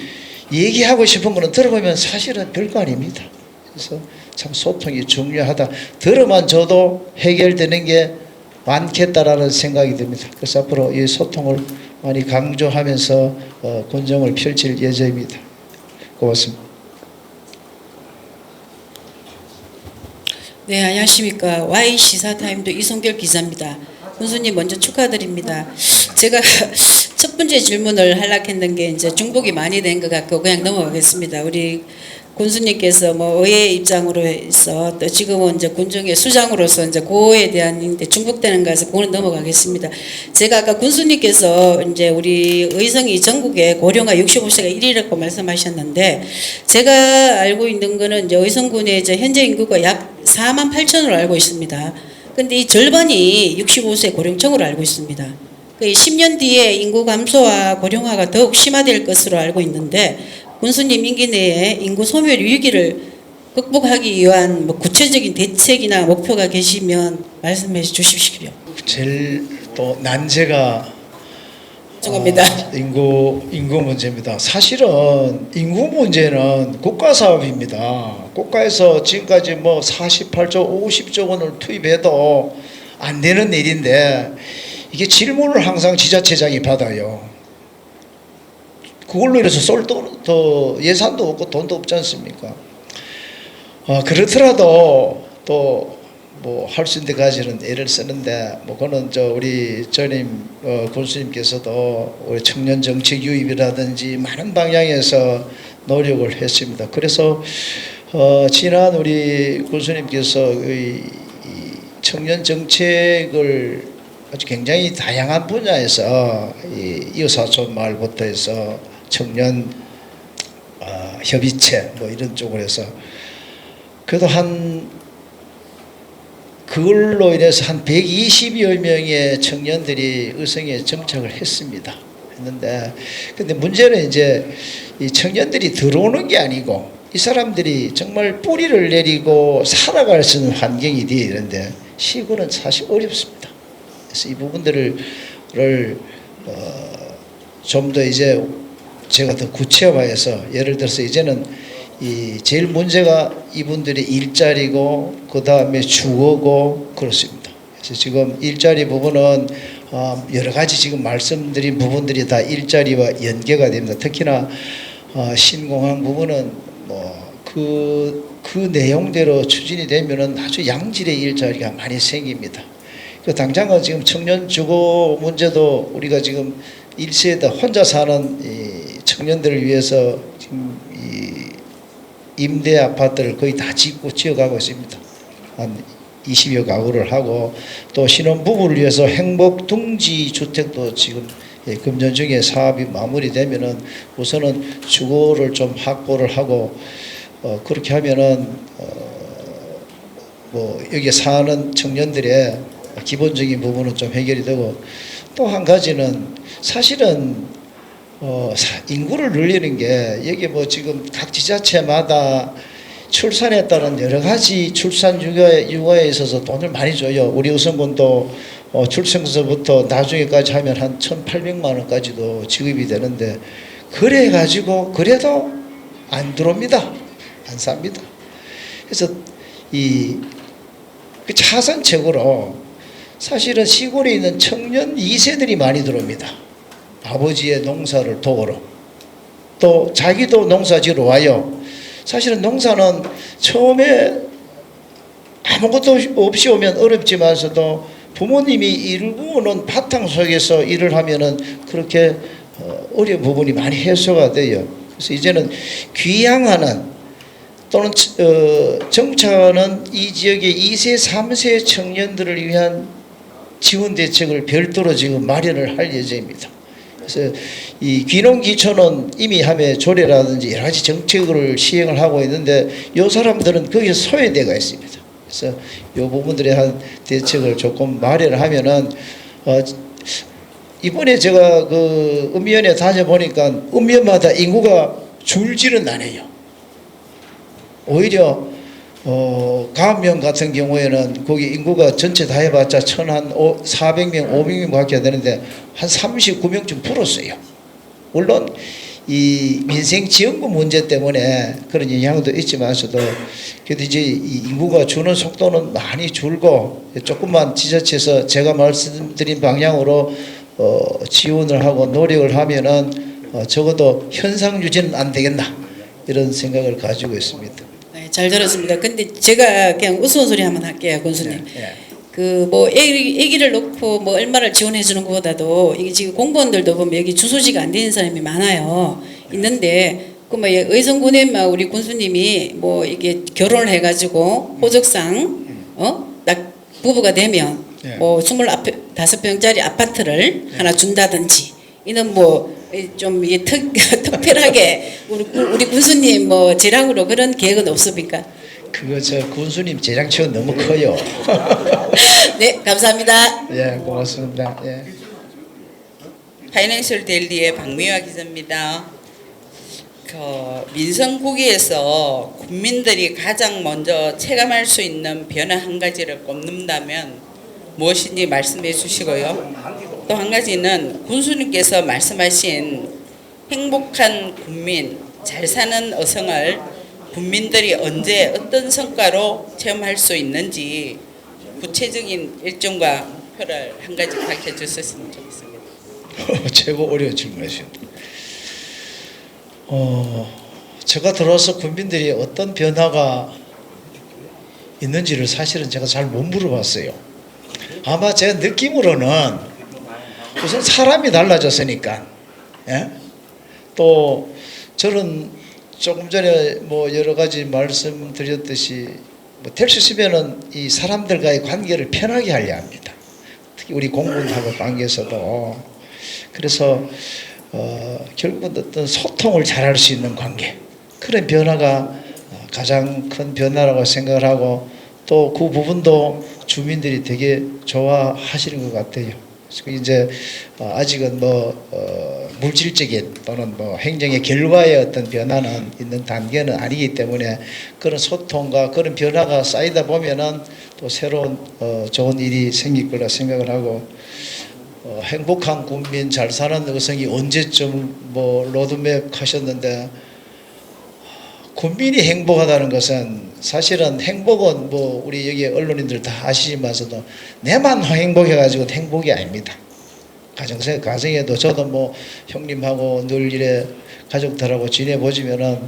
얘기하고 싶은 거는 들어보면 사실은 별거 아닙니다. 그래서 참 소통이 중요하다. 들어만 줘도 해결되는 게 많겠다라는 생각이 듭니다. 그래서 앞으로 이 소통을 많이 강조하면서 군정을 펼칠 예정입니다. 고맙습니다. 네, 안녕하십니까. Y시사타임도 이송결 기자입니다. 군수님 먼저 축하드립니다. 제가 첫 번째 질문을 하려고 했는 게 이제 중복이 많이 된 것 같고 그냥 넘어가겠습니다. 우리 군수님께서 뭐 의회 입장으로 해서 또 지금은 이제 군정의 수장으로서 이제 그에 대한 중복되는 것에서 그거는 넘어가겠습니다. 제가 아까 군수님께서 이제 우리 의성이 전국에 고령화 65세가 1위라고 말씀하셨는데 제가 알고 있는 거는 이제 의성군의 이제 현재 인구가 약 4만 8천으로 알고 있습니다. 근데 이 절반이 65세 고령층으로 알고 있습니다. 10년 뒤에 인구 감소와 고령화가 더욱 심화될 것으로 알고 있는데 군수님 임기 내에 인구 소멸 위기를 극복하기 위한 뭐 구체적인 대책이나 목표가 계시면 말씀해 주십시오. 제일 또 난제가 죄송합니다. 인구 문제입니다. 사실은 인구 문제는 국가 사업입니다. 국가에서 지금까지 뭐 48조 50조 원을 투입해도 안 되는 일인데 이게 질문을 항상 지자체장이 받아요. 그걸로 인해서 쏠 또 예산도 없고 돈도 없지 않습니까? 그렇더라도 또 뭐 할 수 있는 데까지는 애를 쓰는데 뭐 그거는 우리 전임 군수님께서도 우리 청년 정책 유입이라든지 많은 방향에서 노력을 했습니다. 그래서 지난 우리 군수님께서 이 청년 정책을 아주 굉장히 다양한 분야에서 이웃사촌 마을부터 해서 청년 협의체 뭐 이런 쪽으로 해서 그래도 그걸로 인해서 한 120여 명의 청년들이 의성에 정착을 했는데 근데 문제는 이제 이 청년들이 들어오는 게 아니고 이 사람들이 정말 뿌리를 내리고 살아갈 수 있는 환경이 되어야 되는데 시골은 사실 어렵습니다. 그래서 이 부분들을 좀 더 이제 제가 더 구체화해서 예를 들어서 이제는 이 제일 문제가 이분들의 일자리고 그 다음에 주거고 그렇습니다. 지금 일자리 부분은 여러 가지 지금 말씀드린 부분들이 다 일자리와 연계가 됩니다. 특히나 신공항 부분은 그 내용대로 추진이 되면은 아주 양질의 일자리가 많이 생깁니다. 그 당장은 지금 청년 주거 문제도 우리가 지금 1세대 혼자 사는 이 청년들을 위해서 지금 이 임대 아파트를 거의 다 짓고 지어가고 있습니다. 한 20여 가구를 하고 또 신혼부부를 위해서 행복둥지 주택도 지금 금년 중에 사업이 마무리되면은 우선은 주거를 좀 확보를 하고 그렇게 하면은 뭐 여기 사는 청년들의 기본적인 부분은 좀 해결이 되고 또 한 가지는 사실은 인구를 늘리는 게 여기 뭐 지금 각 지자체마다 출산에 따른 여러 가지 출산 육아에 있어서 돈을 많이 줘요. 우리 우선군도 출생서부터 나중에까지 하면 한 1,800만 원까지도 지급이 되는데 그래 가지고 그래도 안 들어옵니다. 안 삽니다. 그래서 그 차선책으로 사실은 시골에 있는 청년 2세들이 많이 들어옵니다. 아버지의 농사를 도우러. 또 자기도 농사지러 와요. 사실은 농사는 처음에 아무것도 없이 오면 어렵지만서도 부모님이 일구는 바탕 속에서 일을 하면은 그렇게 어려운 부분이 많이 해소가 돼요. 그래서 이제는 귀향하는 또는 정착하는 이 지역의 2세, 3세 청년들을 위한 지원 대책을 별도로 지금 마련을 할 예정입니다. 그래서 이 귀농귀촌은 이미 함에 조례라든지 여러 가지 정책을 시행을 하고 있는데 이 사람들은 거기에 소외되어 있습니다. 그래서 이 부분들에 한 대책을 조금 마련을 하면은 이번에 제가 그 읍면에 다녀보니까 읍면마다 인구가 줄지는 않아요. 오히려 가읍면 같은 경우에는 거기 인구가 전체 다 해봤자 400명, 500명 밖에 되는데 한 39명쯤 불었어요. 물론 이 민생지원금 문제 때문에 그런 영향도 있지만서도 그래도 이제 이 인구가 주는 속도는 많이 줄고 조금만 지자체에서 제가 말씀드린 방향으로 지원을 하고 노력을 하면은 적어도 현상 유지는 안 되겠나 이런 생각을 가지고 있습니다. 네, 잘 들었습니다. 근데 제가 그냥 우스운 소리 한번 할게요, 군수님. 그 뭐 애기를 놓고 뭐 얼마를 지원해 주는 것보다도 이게 지금 공무원들도 보면 여기 주소지가 안 되는 사람이 많아요. 있는데 그 뭐 의성군에 우리 군수님이 뭐 이게 결혼을 해가지고 호적상 딱 부부가 되면 뭐 25평짜리 아파트를 하나 준다든지 이는 뭐 좀 이게 특별하게 우리 군수님 뭐 재량으로 그런 계획은 없습니까? 그거 저 군수님 재량치가 너무 커요. 네, 감사합니다. 예, 고맙습니다. 예. 파이낸셜 데일리의 박미화 기자입니다. 민선국에서 국민들이 가장 먼저 체감할 수 있는 변화 한 가지를 꼽는다면 무엇인지 말씀해 주시고요. 또 한 가지는 군수님께서 말씀하신 행복한 국민, 잘 사는 어성을 국민들이 언제 어떤 성과로 체험할 수 있는지 구체적인 일정과 목표를 한 가지 밝혀주셨으면 좋겠습니다. 최고 어려운 질문이십니다. 제가 들어와서 국민들이 어떤 변화가 있는지를 사실은 제가 잘 못 물어봤어요. 아마 제 느낌으로는 우선 사람이 달라졌으니까, 예? 또 저는 조금 전에 뭐 여러 가지 말씀드렸듯이 뭐 될 수 있으면은 이 사람들과의 관계를 편하게 하려 합니다. 특히 우리 공무원하고 관계에서도. 그래서 결국은 어떤 소통을 잘할 수 있는 관계, 그런 변화가 가장 큰 변화라고 생각을 하고 또 그 부분도 주민들이 되게 좋아하시는 것 같아요. 그래서 이제 아직은 뭐 물질적인 또는 뭐 행정의 결과의 어떤 변화는 있는 단계는 아니기 때문에 그런 소통과 그런 변화가 쌓이다 보면은 또 새로운 좋은 일이 생길 거라 생각을 하고 행복한 국민, 잘 사는 여성이 언제쯤 뭐 로드맵 하셨는데 국민이 행복하다는 것은 사실은 행복은 뭐 우리 여기 언론인들 다 아시지만서도 내만 행복해가지고 행복이 아닙니다. 가정에도 저도 뭐 형님하고 늘 이래 가족들하고 지내보지면은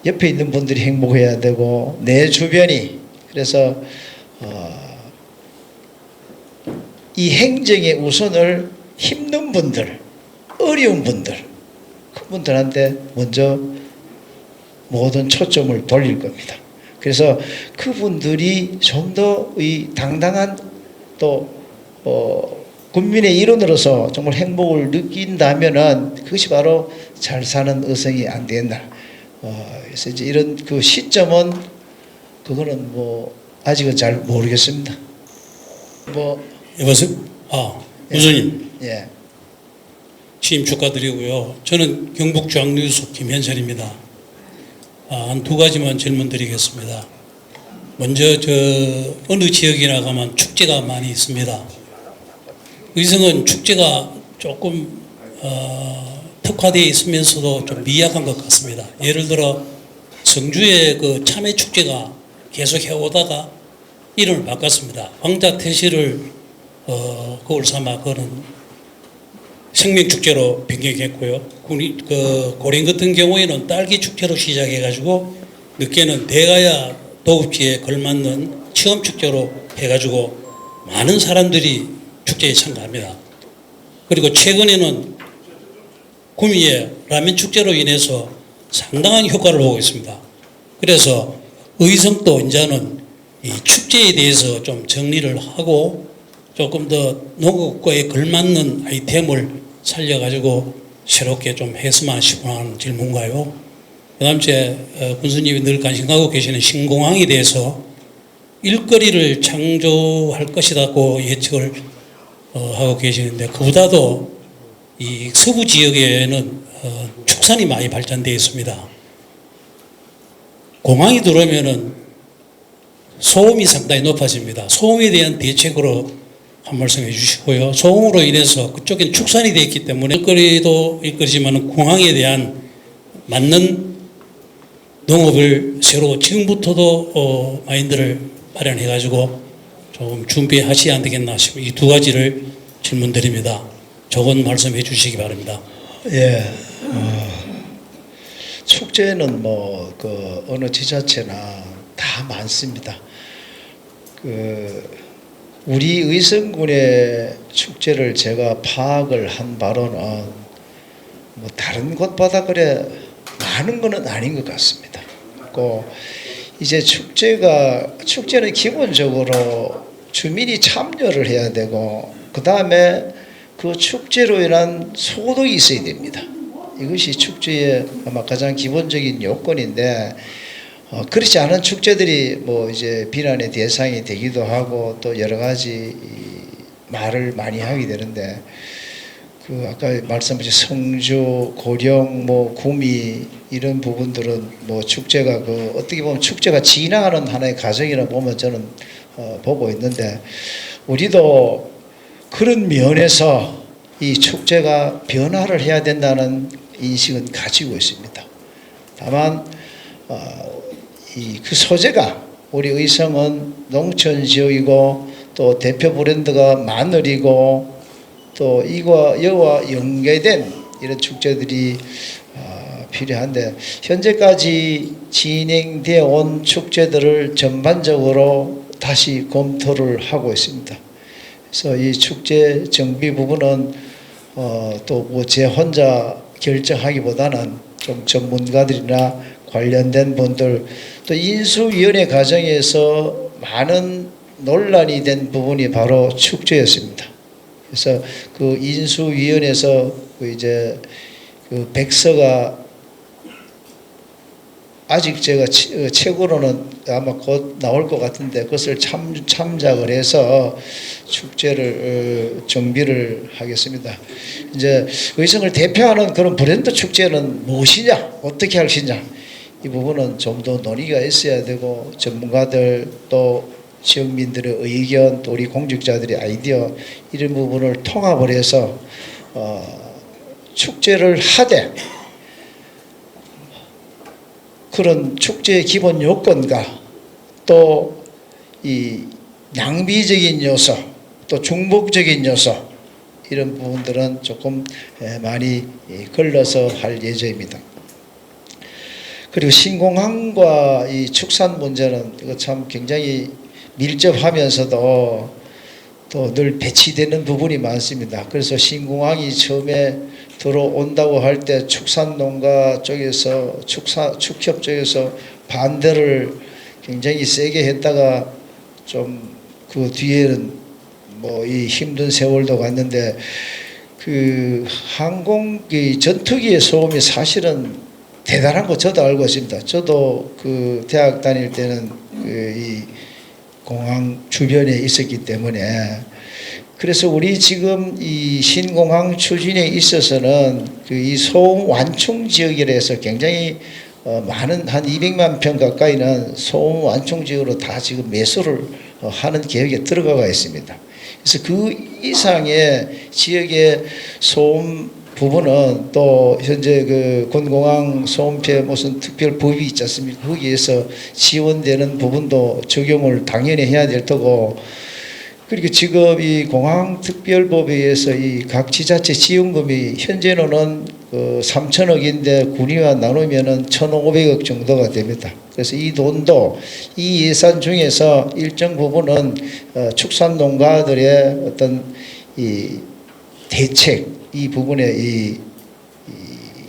옆에 있는 분들이 행복해야 되고 내 주변이 그래서 이 행정의 우선을 힘든 분들, 어려운 분들, 그분들한테 먼저 모든 초점을 돌릴 겁니다. 그래서 그분들이 좀 더 이 당당한 또 국민의 일원으로서 정말 행복을 느낀다면은 그것이 바로 잘 사는 의성이 안 된다. 그래서 이제 이런 그 시점은 그거는 뭐 아직은 잘 모르겠습니다. 뭐 여보세요? 군수님 예. 취임 축하드리고요. 저는 경북중앙뉴스 김현철입니다. 한 두 가지만 질문 드리겠습니다. 먼저 어느 지역이나 가면 축제가 많이 있습니다. 의성은 축제가 조금 특화되어 있으면서도 좀 미약한 것 같습니다. 예를 들어 성주의 그 참외 축제가 계속 해오다가 이름을 바꿨습니다. 황자태시를 그걸 삼아 그는 생명축제로 변경했고요. 고령 같은 경우에는 딸기 축제로 시작해가지고 늦게는 대가야 도읍지에 걸맞는 체험축제로 해가지고 많은 사람들이 축제에 참가합니다. 그리고 최근에는 구미의 라면 축제로 인해서 상당한 효과를 보고 있습니다. 그래서 의성도 이제는 이 축제에 대해서 좀 정리를 하고 조금 더 농업과에 걸맞는 아이템을 살려가지고 새롭게 좀 했으면 싶은 질문가요. 그 다음 군수님이 늘 관심 갖고 계시는 신공항에 대해서 일거리를 창조할 것이라고 예측을 하고 계시는데 그보다도 이 서부 지역에는 축산이 많이 발전되어 있습니다. 공항이 들어오면은 소음이 상당히 높아집니다. 소음에 대한 대책으로 한 말씀 해주시고요. 소음으로 인해서 그쪽엔 축산이 되어 있기 때문에 일거리도 일거리지만 공항에 대한 맞는 농업을 새로 지금부터도 마인드를 마련해가지고 좀 준비하셔야 안 되겠나 싶어요. 이 두 가지를 질문드립니다. 조건 말씀해 주시기 바랍니다. 예. 축제는 뭐 그 어느 지자체나 다 많습니다. 우리 의성군의 축제를 제가 파악을 한 바로는 뭐 다른 곳보다 그래 많은 것은 아닌 것 같습니다. 이제 축제는 기본적으로 주민이 참여를 해야 되고 그 다음에 그 축제로 인한 소득이 있어야 됩니다. 이것이 축제의 아마 가장 기본적인 요건인데 그렇지 않은 축제들이 뭐 이제 비난의 대상이 되기도 하고 또 여러 가지 말을 많이 하게 되는데 아까 말씀하신 성주, 고령, 뭐 구미 이런 부분들은 뭐 축제가 어떻게 보면 축제가 진화하는 하나의 과정이라 보면 저는 보고 있는데 우리도 그런 면에서 이 축제가 변화를 해야 된다는 인식은 가지고 있습니다. 다만 그 소재가 우리 의성은 농촌 지역이고 또 대표 브랜드가 마늘이고 또 이와 연계된 이런 축제들이 필요한데 현재까지 진행되어 온 축제들을 전반적으로 다시 검토를 하고 있습니다. 그래서 이 축제 정비 부분은 또 뭐 제 혼자 결정하기보다는 좀 전문가들이나 관련된 분들 또 인수위원회 과정에서 많은 논란이 된 부분이 바로 축제였습니다. 그래서 그 인수위원회에서 이제 그 백서가 아직 제가 책으로는 아마 곧 나올 것 같은데 그것을 참작을 해서 축제를 정비를 하겠습니다. 이제 의성을 대표하는 그런 브랜드 축제는 무엇이냐, 어떻게 할 것이냐 이 부분은 좀 더 논의가 있어야 되고 전문가들 또 지역민들의 의견 또 우리 공직자들의 아이디어 이런 부분을 통합을 해서 축제를 하되 그런 축제의 기본 요건과 또 이 낭비적인 요소, 또 중복적인 요소 이런 부분들은 조금 많이 걸러서 할 예정입니다. 그리고 신공항과 이 축산 문제는 이거 참 굉장히 밀접하면서도 또 늘 배치되는 부분이 많습니다. 그래서 신공항이 처음에 들어온다고 할 때 축산농가 쪽에서 축협 쪽에서 반대를 굉장히 세게 했다가 좀 그 뒤에는 뭐 이 힘든 세월도 갔는데 그 항공기 전투기의 소음이 사실은 대단한 거 저도 알고 있습니다. 저도 그 대학 다닐 때는 이 공항 주변에 있었기 때문에 그래서 우리 지금 이 신공항 추진에 있어서는 그 이 소음 완충 지역이라 해서 굉장히 많은 한 200만 평 가까이는 소음 완충 지역으로 다 지금 매수를 하는 계획에 들어가 있습니다. 그래서 그 이상의 지역의 소음 부분은 또 현재 그 군공항 소음피해 무슨 특별 법이 있지 않습니까? 거기에서 지원되는 부분도 적용을 당연히 해야 될 테고, 그리고 지금 이 공항특별법에 의해서 이 각 지자체 지원금이 현재는 3천억인데 군위와 나누면은 1,500억 정도가 됩니다. 그래서 이 돈도 이 예산 중에서 일정 부분은 축산농가들의 어떤 이 대책 이 부분에 이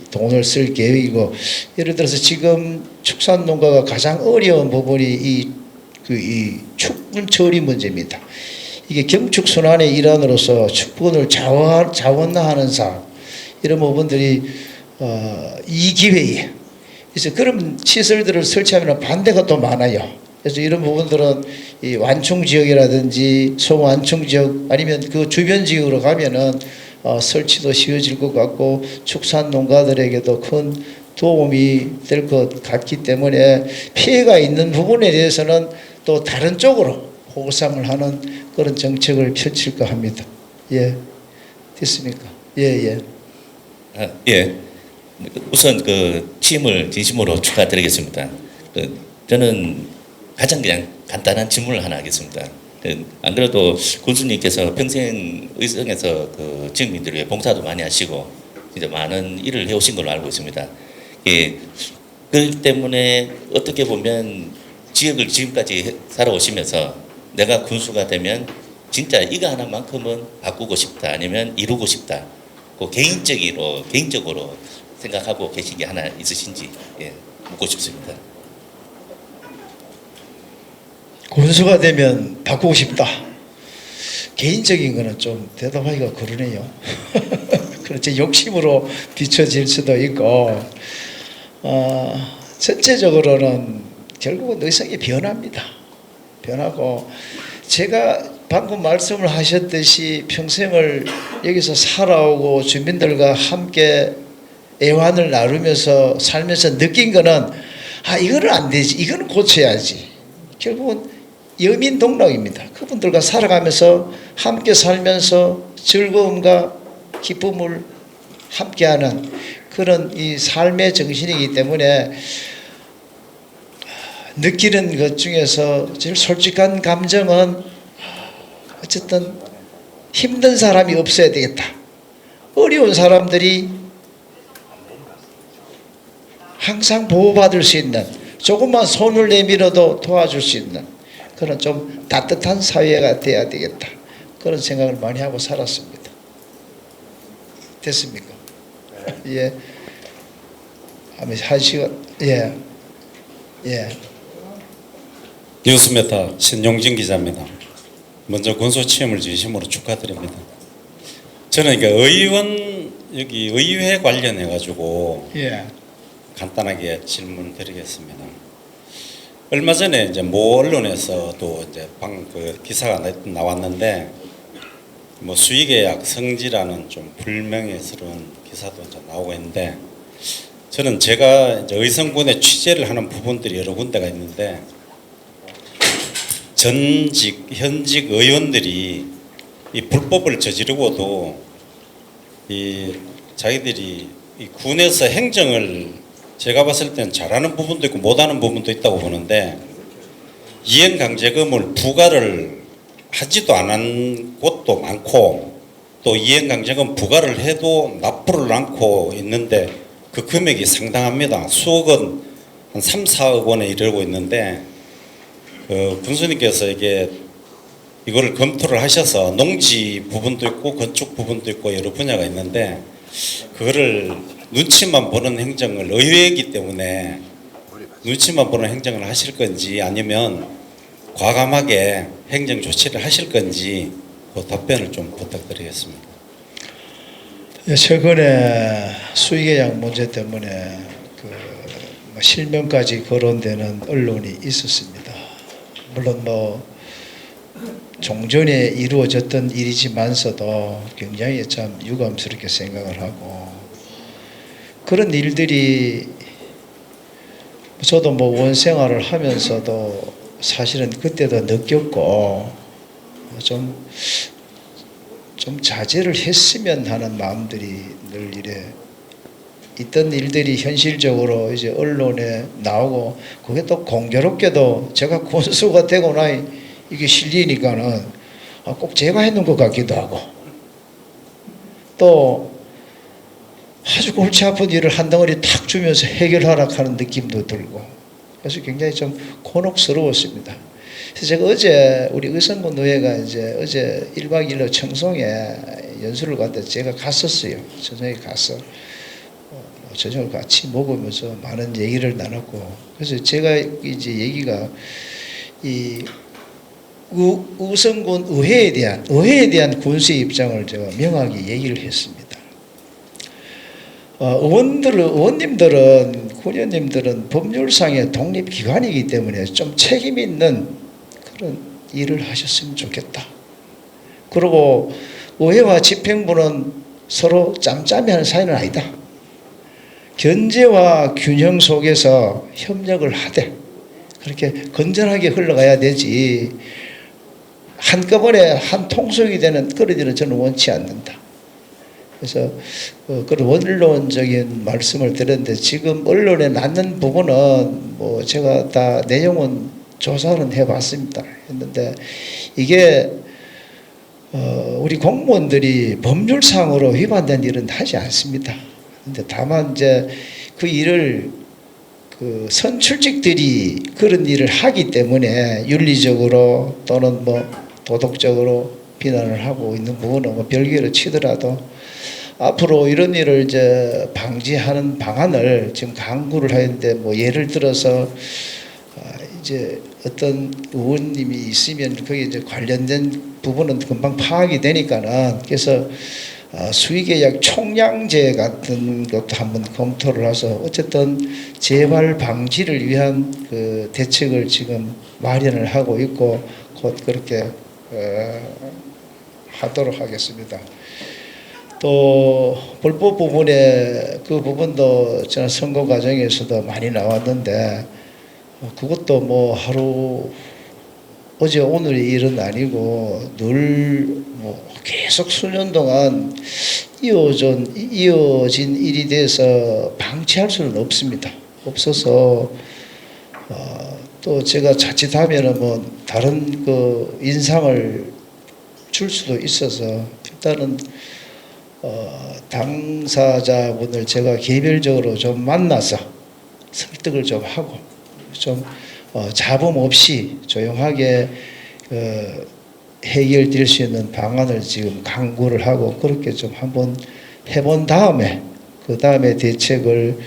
돈을 쓸 계획이고, 예를 들어서 지금 축산농가가 가장 어려운 부분이 이 축분 처리 문제입니다. 이게 경축순환의 일환으로서 축분을 자원화하는 사업 이런 부분들이 이 기회에 그래서 그런 시설들을 설치하면 반대가 또 많아요. 그래서 이런 부분들은 이 완충 지역이라든지 소완충 지역 아니면 그 주변 지역으로 가면은 설치도 쉬워질 것 같고 축산 농가들에게도 큰 도움이 될 것 같기 때문에 피해가 있는 부분에 대해서는 또 다른 쪽으로 보상을 하는 그런 정책을 펼칠까 합니다. 예, 됐습니까? 예. 예. 우선 그 취임을 진심으로 축하드리겠습니다. 저는 가장 그냥 간단한 질문을 하나 하겠습니다. 안 그래도 군수님께서 평생 의성에서 그 지역민들을 위해 봉사도 많이 하시고 진짜 많은 일을 해오신 걸로 알고 있습니다. 예. 그렇기 때문에 어떻게 보면 지역을 지금까지 살아오시면서 내가 군수가 되면 진짜 이거 하나만큼은 바꾸고 싶다 아니면 이루고 싶다. 그 개인적으로 생각하고 계신 게 하나 있으신지 묻고 싶습니다. 군수가 되면 바꾸고 싶다. 개인적인 거는 좀 대답하기가 그러네요. 그렇지 욕심으로 비춰질 수도 있고 전체적으로는 결국은 의성이 변합니다. 변하고 제가 방금 말씀을 하셨듯이 평생을 여기서 살아오고 주민들과 함께 애환을 나누면서 살면서 느낀 거는 이거는 안 되지, 이거는 고쳐야지. 결국은 여민동락입니다. 그분들과 살아가면서 함께 살면서 즐거움과 기쁨을 함께하는 그런 이 삶의 정신이기 때문에 느끼는 것 중에서 제일 솔직한 감정은 어쨌든 힘든 사람이 없어야 되겠다. 어려운 사람들이 항상 보호받을 수 있는, 조금만 손을 내밀어도 도와줄 수 있는 그런 좀 따뜻한 사회가 돼야 되겠다. 그런 생각을 많이 하고 살았습니다. 됐습니까? 예. 한 시간. 예. 뉴스메타 신용진 기자입니다. 먼저 군수 취임을 진심으로 축하드립니다. 저는 여기 의회 관련해 가지고 간단하게 질문드리겠습니다. 얼마 전에 이제 모 언론에서도 이제 그 기사가 나왔는데 뭐 수의계약 성지라는 좀 불명예스러운 기사도 이제 나오고 있는데, 저는 제가 이제 의성군에 취재를 하는 부분들이 여러 군데가 있는데 현직 의원들이 이 불법을 저지르고도 이 자기들이 이 군에서 행정을 제가 봤을 때는 잘하는 부분도 있고 못하는 부분도 있다고 보는데, 이행강제금을 부과를 하지도 않은 곳도 많고 또 이행강제금 부과를 해도 납부를 않고 있는데 그 금액이 상당합니다. 수억은 한 3, 4억 원에 이르고 있는데 군수님께서 이거를 검토를 하셔서 농지 부분도 있고 건축 부분도 있고 여러 분야가 있는데 그거를 눈치만 보는 행정을 의회이기 때문에 눈치만 보는 행정을 하실 건지 아니면 과감하게 행정 조치를 하실 건지 그 답변을 좀 부탁드리겠습니다. 최근에 수의계약 문제 때문에 실명까지 거론되는 언론이 있었습니다. 물론 종전에 이루어졌던 일이지만서도 굉장히 참 유감스럽게 생각을 하고 그런 일들이 저도 원 생활을 하면서도 사실은 그때도 느꼈고 좀 자제를 했으면 하는 마음들이 늘 이래 있던 일들이 현실적으로 이제 언론에 나오고 그게 또 공교롭게도 제가 군수가 되고 나니 이게 실리니까는 꼭 제가 했는 것 같기도 하고 또 아주 골치 아픈 일을 한 덩어리 탁 주면서 해결하라 하는 느낌도 들고 그래서 굉장히 좀 곤혹스러웠습니다. 그래서 제가 어제 우리 의성군 의회가 이제 어제 1박 2일로 청송에 연수를 갔는데 제가 갔었어요. 청송에 가서 저녁을 같이 먹으면서 많은 얘기를 나눴고 그래서 제가 이제 얘기가 이 의성군 의회에 대한 군수의 입장을 제가 명확히 얘기를 했습니다. 의원님들은 군의원님들은 법률상의 독립기관이기 때문에 좀 책임 있는 그런 일을 하셨으면 좋겠다. 그리고 의회와 집행부는 서로 짬짬이하는 사이는 아니다. 견제와 균형 속에서 협력을 하되 그렇게 건전하게 흘러가야 되지 한꺼번에 한 통속이 되는 그런 일은 저는 원치 않는다. 그래서 그런 원론적인 말씀을 드렸는데 지금 언론에 낳는 부분은 제가 다 내용은 조사는 해봤습니다. 했는데 이게 우리 공무원들이 법률상으로 위반된 일은 하지 않습니다. 근데 다만 이제 그 일을 선출직들이 그런 일을 하기 때문에 윤리적으로 또는 도덕적으로 비난을 하고 있는 부분은 별개로 치더라도 앞으로 이런 일을 이제 방지하는 방안을 지금 강구를 하는데 예를 들어서 이제 어떤 의원님이 있으면 거기에 이제 관련된 부분은 금방 파악이 되니까는 그래서 수의계약 총량제 같은 것도 한번 검토를 해서 어쨌든 재발 방지를 위한 그 대책을 지금 마련을 하고 있고 곧 그렇게 하도록 하겠습니다. 또 불법 부분에 그 부분도 지난 선거 과정에서도 많이 나왔는데 그것도 하루 어제 오늘의 일은 아니고 늘 계속 수년 동안 이어진 일이 돼서 방치할 수는 없습니다. 없어서 또 제가 자칫하면은 다른 그 인상을 줄 수도 있어서 일단은 당사자분을 제가 개별적으로 좀 만나서 설득을 좀 하고 좀 잡음 없이 조용하게 해결될 수 있는 방안을 지금 강구를 하고 그렇게 좀 한번 해본 다음에 그 다음에 대책을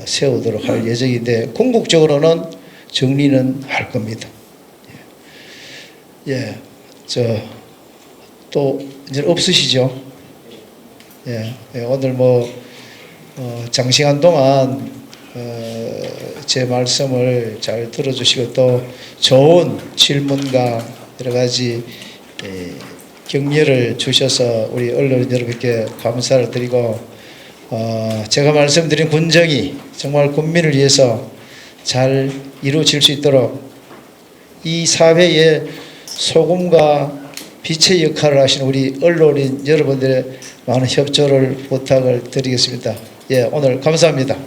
세우도록 할 예정인데 궁극적으로는 정리는 할 겁니다. 또 이제 없으시죠? 오늘 장시간 동안 제 말씀을 잘 들어주시고 또 좋은 질문과 여러 가지 격려를 주셔서 우리 언론 여러분께 감사를 드리고 제가 말씀드린 군정이 정말 국민을 위해서 잘 이루어질 수 있도록 이 사회에 소금과 빛의 역할을 하시는 우리 언론인 여러분들의 많은 협조를 부탁을 드리겠습니다. 오늘 감사합니다.